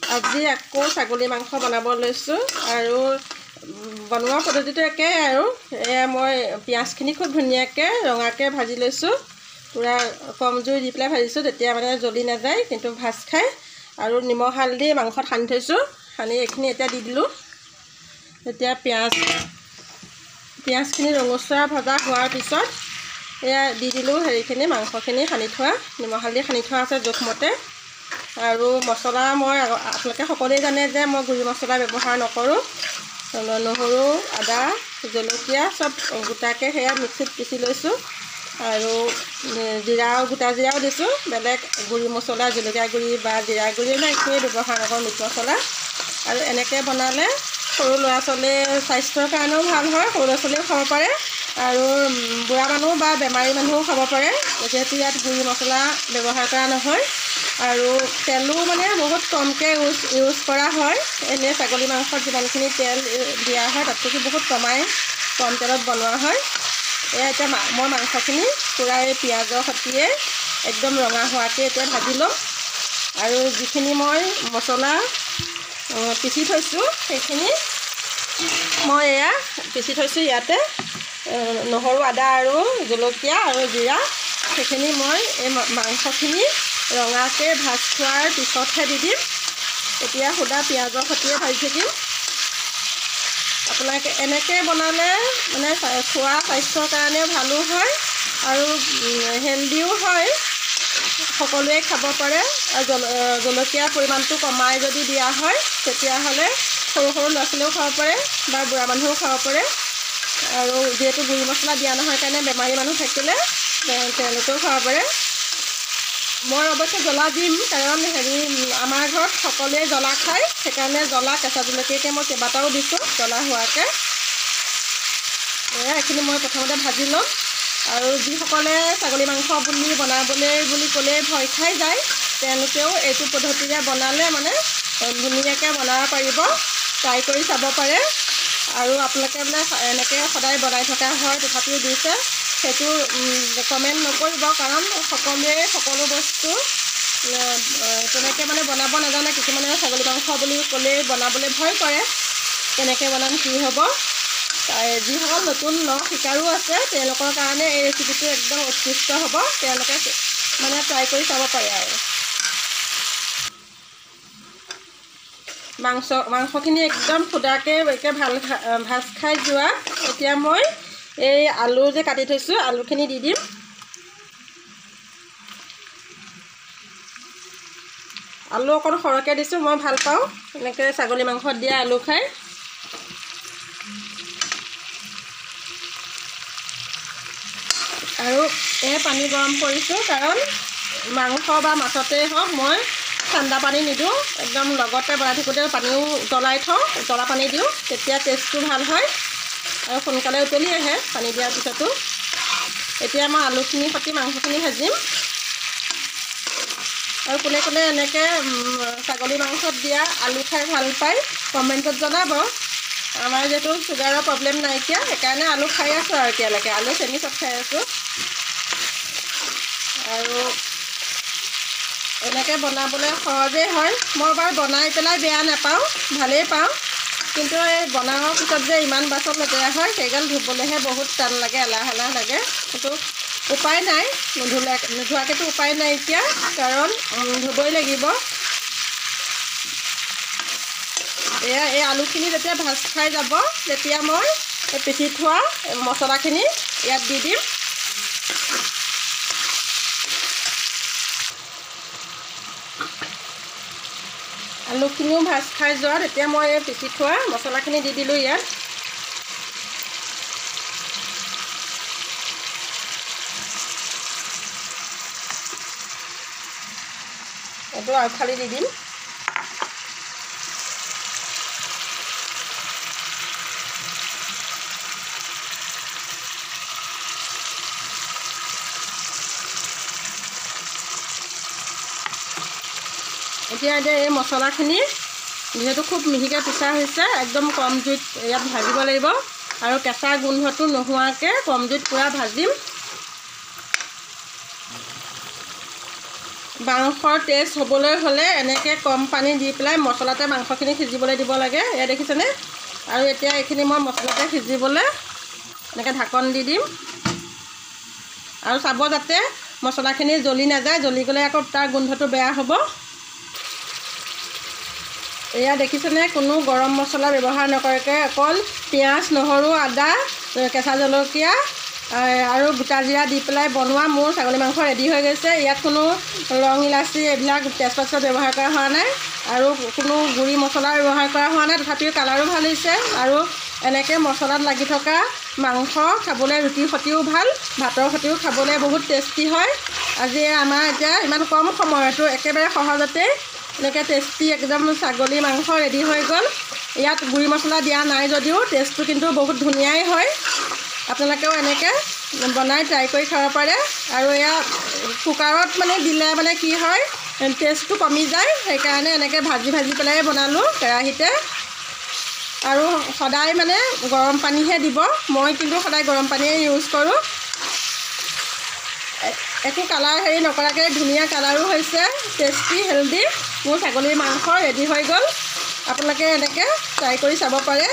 আজি আকৌ ছাগলী মাংস বনাব লৈছোঁ আৰু বনোৱা পদ্ধতিটো একেই আৰু এয়া মই পিঁয়াজখিনি খুব ধুনীয়াকৈ ৰঙাকৈ ভাজি লৈছোঁ পূৰা কম জুই দি পেলাই ভাজিছোঁ তেতিয়া মানে জ্বলি নাযায় কিন্তু ভাজ খাই আৰু নিমখ হালধি মাংসত সানি থৈছোঁ সানি এইখিনি এতিয়া দি দিলোঁ এতিয়া পিঁয়াজখিনি ৰঙচুৱা ভজা হোৱাৰ পিছত এয়া দি দিলোঁ হেৰিখিনি মাংসখিনি সানি থোৱা নিমখ হালধি সানি থোৱা আছে জোখমতে আৰু মছলা মই আপোনালোকে সকলোৱে জানে যে মই গুড়ি মছলা ব্যৱহাৰ নকৰোঁ নহৰু আদা জলকীয়া চব গোটাকৈ সেয়া মিক্সিত পিচি লৈছোঁ আৰু গোটা জিৰাও দিছোঁ বেলেগ গুড়ি মছলা জলকীয়া গুড়ি বা জিৰা গুড়ি বা একোৱেই ব্যৱহাৰ নকৰোঁ মিট মছলা আৰু এনেকৈ বনালে সৰু ল'ৰা ছোৱালীৰ স্বাস্থ্যৰ কাৰণেও ভাল হয় সৰু ল'ৰা ছোৱালীয়েও খাব পাৰে আৰু বুঢ়া মানুহ বা বেমাৰী মানুহো খাব পাৰে যিহেতু ইয়াত গুড়ি মছলা ব্যৱহাৰ কৰা নহয় আৰু তেলো মানে বহুত কমকৈ ইউজ কৰা হয় এনেই ছাগলী মাংসত যিমানখিনি তেল দিয়া হয় তাতকৈ বহুত কম তেলত বনোৱা হয় এয়া এতিয়া মই মাংসখিনি পূৰা এই পিঁয়াজৰ সৈতে একদম ৰঙা হোৱাকৈ এতিয়া ভাজি ল'ম আৰু যিখিনি মই মছলা পিচি থৈছোঁ সেইখিনি মই এয়া পিচি থৈছোঁ ইয়াতে নহৰু আদা আৰু জলকীয়া আৰু জিৰা সেইখিনি মই এই মাংসখিনি ৰঙাকৈ ভাজ খোৱাৰ পিছতহে দি দিম এতিয়া সুদা পিঁয়াজৰ সৈতে ভাজি থাকিম আপোনালোকে এনেকৈ বনালে মানে খোৱা স্বাস্থ্যৰ কাৰণেও ভালো হয় আৰু হেল্ডিও হয় সকলোৱে খাব পাৰে আৰু জলকীয়াৰ পৰিমাণটো কমাই যদি দিয়া হয় তেতিয়াহ'লে সৰু ল'ৰা ছোৱালীয়েও খাব পাৰে বা বুঢ়া মানুহেও খাব পাৰে আৰু যিহেতু গুড়ি মছলা দিয়া নহয় কাৰণে বেমাৰী মানুহ থাকিলে তেওঁলোকেও খাব পাৰে মই অৱশ্যে জ্বলা দিম কাৰণ আমাৰ ঘৰত সকলোৱে জ্বলা খায় সেইকাৰণে জ্বলা কেঁচা জলকীয়াকৈ মই কেইবাটাও দিছোঁ জ্বলা হোৱাকৈ এইখিনি মই প্ৰথমতে ভাজি ল'ম আৰু যিসকলে ছাগলী মাংস বনাবলৈ বুলি ক'লে ভয় খাই যায় তেওঁলোকেও এইটো পদ্ধতিৰে বনালে মানে ধুনীয়াকৈ বনাব পাৰিব ট্ৰাই কৰি চাব পাৰে আৰু আপোনালোকে বোলে এনেকৈ সদায় বনাই থকা হয় তথাপিও দিছে সেইটো কমেণ্ট নকৰিব কাৰণ সকলোৱে সকলো বস্তু তেনেকৈ মানে বনাব নাজানে কিছুমানে ছাগলী মাংস বুলি ক'লেই বনাবলৈ ভয় কৰে কেনেকৈ বনাম কি হ'ব যিসকল নতুন শিকাৰু আছে তেওঁলোকৰ কাৰণে এই ৰেচিপিটো একদম উৎকৃষ্ট হ'ব তেওঁলোকে মানে ট্ৰাই কৰি চাব পাৰে আৰু মাংসখিনি একদম সুদাকৈ ভাজ খাই যোৱা এতিয়া মই এই আলু যে কাটি থৈছোঁ আলুখিনি দি দিম আলু অকণ সৰহকৈ দিছোঁ মই ভাল পাওঁ এনেকৈ ছাগলী মাংসত দিয়া আলু খাই আৰু পানী গৰম কৰিছোঁ কাৰণ মাংস বা মাছতেই হওক মই ঠাণ্ডা পানী নিদিওঁ একদম লগতে বনাই থাকোঁতে পানীও জ্বলা পানী দিওঁ তেতিয়া টেষ্টটো ভাল হয় আৰু সোনকালে উতলি আহে পানী দিয়াৰ পিছতো এতিয়া মই আলুখিনিৰ সৈতে মাংসখিনি ভাজিম আৰু কোনে কোনে এনেকৈ ছাগলী মাংসত দিয়া আলু খাই ভাল পায় কমেণ্টত জনাব আমাৰ যিহেতু চুগাৰৰ প্ৰব্লেম নাইকিয়া সেইকাৰণে আলু খাই আছোঁ আৰু এতিয়ালৈকে আলু চেনি চব খাই আছোঁ আৰু এনেকৈ বনাবলৈ সহজেই হয় মই বাৰু বনাই পেলাই বেয়া নাপাওঁ ভালেই পাওঁ কিন্তু এই বনোৱাৰ পিছত যে ইমান বাচন লেতেৰা হয় সেইগাল ধুবলৈহে বহুত টান লাগে এলাহ লাগে কিন্তু উপায় নাই নোধোৱাকৈতো উপায় নাইকিয়া কাৰণ ধুবই লাগিব এই আলুখিনি যেতিয়া ভাজ খাই যাব তেতিয়া মই পিচি থোৱা মছলাখিনি ইয়াত দি দিম আলুখিনিও ভাজ খাই যোৱাত এতিয়া মই এই পিচি থোৱা মছলাখিনি দি দিলোঁ ইয়াত এইটো আউখালি দি দিম এতিয়া এই মছলাখিনি যিহেতু খুব মিহিকৈ পিছা হৈছে একদম কম জুইত ইয়াত ভাজিব লাগিব আৰু কেঁচা গোন্ধটো নোহোৱাকৈ কম জুইত পূৰা ভাজিম মাংসৰ টেষ্ট হ'বলৈ হ'লে এনেকৈ কম পানী দি পেলাই মছলাতে মাংসখিনি সিজিবলৈ দিব লাগে। এয়া দেখিছেনে? আৰু এতিয়া এইখিনি মই মছলাতে সিজিবলৈ এনেকৈ ঢাকন দি দিম। আৰু চাব যাতে মছলাখিনি জ্বলি নাযায়, জ্বলি গ'লে আকৌ তাৰ গোন্ধটো বেয়া হ'ব। এয়া দেখিছেনে? কোনো গৰম মছলা ব্যৱহাৰ নকৰাকৈ অকল পিঁয়াজ, নহৰু, আদা, কেঁচা জলকীয়া আৰু গোটা জিৰা দি পেলাই বনোৱা মোৰ ছাগলী মাংস ৰেডি হৈ গৈছে। ইয়াত কোনো লং ইলাচি এইবিলাক তেজপাত ব্যৱহাৰ কৰা হোৱা নাই আৰু কোনো গুড়ি মছলা ব্যৱহাৰ কৰা হোৱা নাই। তথাপিও কালাৰো ভাল হৈছে আৰু এনেকৈ মছলাত লাগি থকা মাংস খাবলৈ ৰুটিৰ সৈতেও ভাল, ভাতৰ সৈতেও খাবলৈ বহুত টেষ্টি হয়। আজি আমাৰ এতিয়া ইমান কম সময়তো একেবাৰে সহজতে এনেকৈ টেষ্টি একদম ছাগলী মাংস ৰেডি হৈ গ'ল। ইয়াত গুড়ি মছলা দিয়া নাই যদিও টেষ্টটো কিন্তু বহুত ধুনীয়াই হয়। আপোনালোকেও এনেকৈ বনাই ট্ৰাই কৰি খাব পাৰে। আৰু এয়া কুকাৰত মানে দিলে মানে কি হয়, টেষ্টটো কমি যায়। সেইকাৰণে এনেকৈ ভাজি পেলাই বনালোঁ কেৰাহীতে। আৰু সদায় মানে গৰম পানীহে দিব। মই কিন্তু সদায় গৰম পানীয়ে ইউজ কৰোঁ। একো কালাৰ হেৰি নকৰাকৈ ধুনীয়া কালাৰো হৈছে, টেষ্টি হেল্ডি মোৰ ছাগলীৰ মাংস ৰেডি হৈ গ'ল। আপোনালোকে এনেকৈ ট্ৰাই কৰি চাব পাৰে।